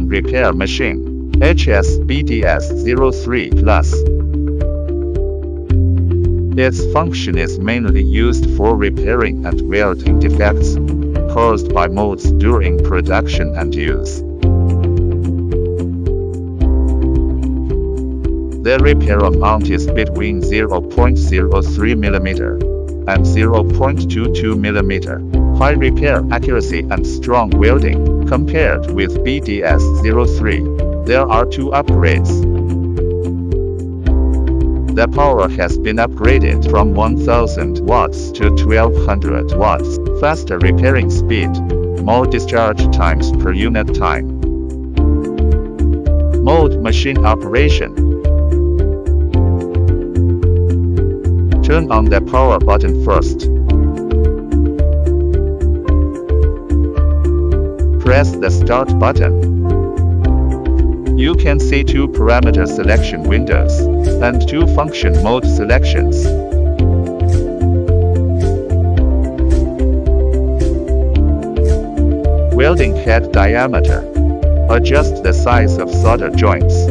repair machine, HSBDS-03 Plus. Its function is mainly used for repairing and welding defects caused by molds during production and use. The repair amount is between 0.03 mm and 0.22 mm, high repair accuracy and strong welding. Compared with BDS-03, there are two upgrades. The power has been upgraded from 1000 watts to 1200 watts, faster repairing speed, more discharge times per unit time. Mode machine operation. Turn on the power button first. Press the start button. You can see two parameter selection windows and two function mode selections. Welding head diameter. Adjust the size of solder joints.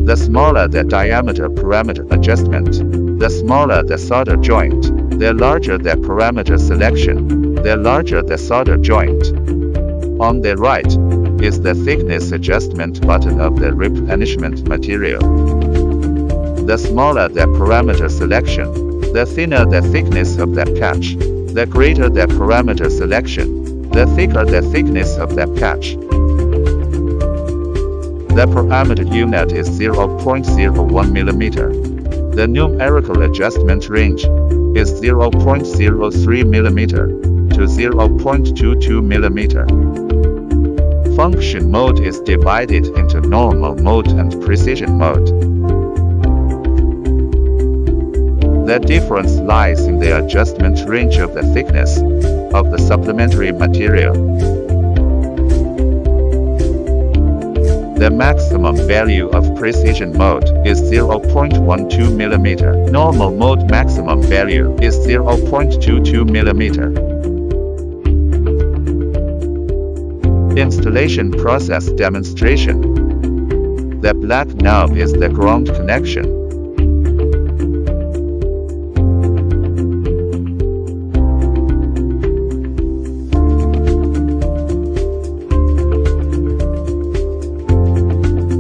The smaller the diameter parameter adjustment, the smaller the solder joint, the larger the parameter selection, the larger the solder joint. On the right is the thickness adjustment button of the replenishment material. The smaller the parameter selection, the thinner the thickness of the patch. The greater the parameter selection, the thicker the thickness of the patch. The parameter unit is 0.01 mm. The numerical adjustment range is 0.03 mm to 0.22 mm. Function mode is divided into normal mode and precision mode. The difference lies in the adjustment range of the thickness of the supplementary material. The maximum value of precision mode is 0.12 mm. Normal mode maximum value is 0.22 mm. Installation process demonstration. The black knob is the ground connection.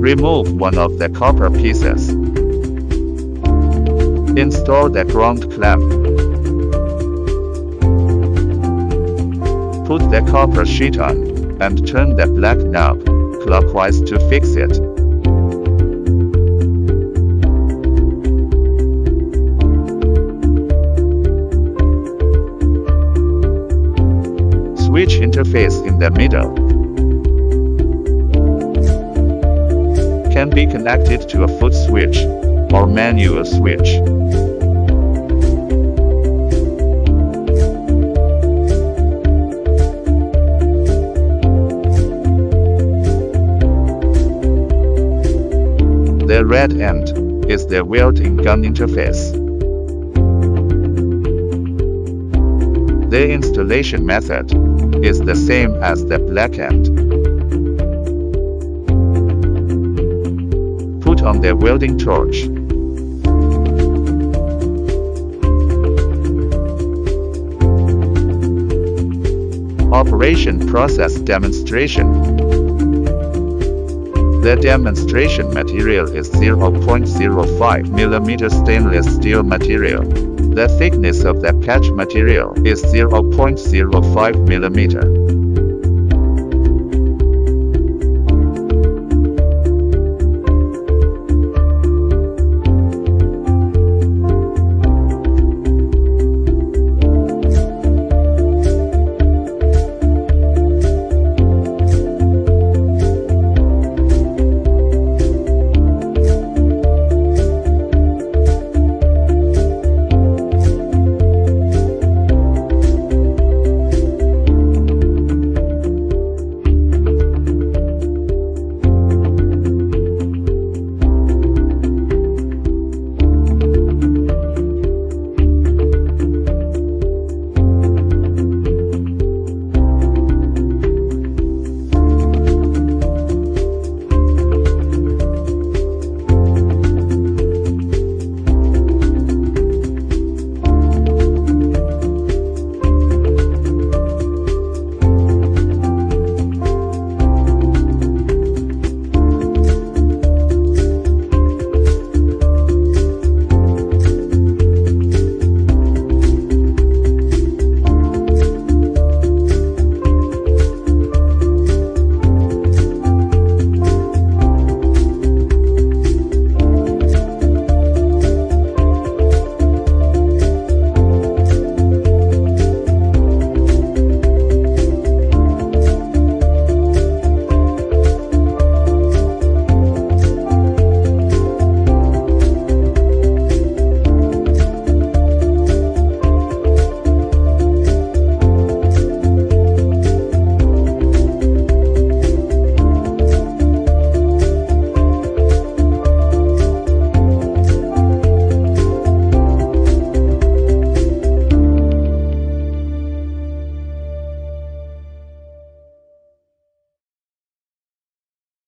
Remove one of the copper pieces. Install the ground clamp. Put the copper sheet on and turn the black knob clockwise to fix it. Switch interface in the middle can be connected to a foot switch or manual switch. The red end is the welding gun interface. The installation method is the same as the black end. Put on the welding torch. Operation process demonstration. The demonstration material is 0.05 mm stainless steel material. The thickness of the patch material is 0.05 mm.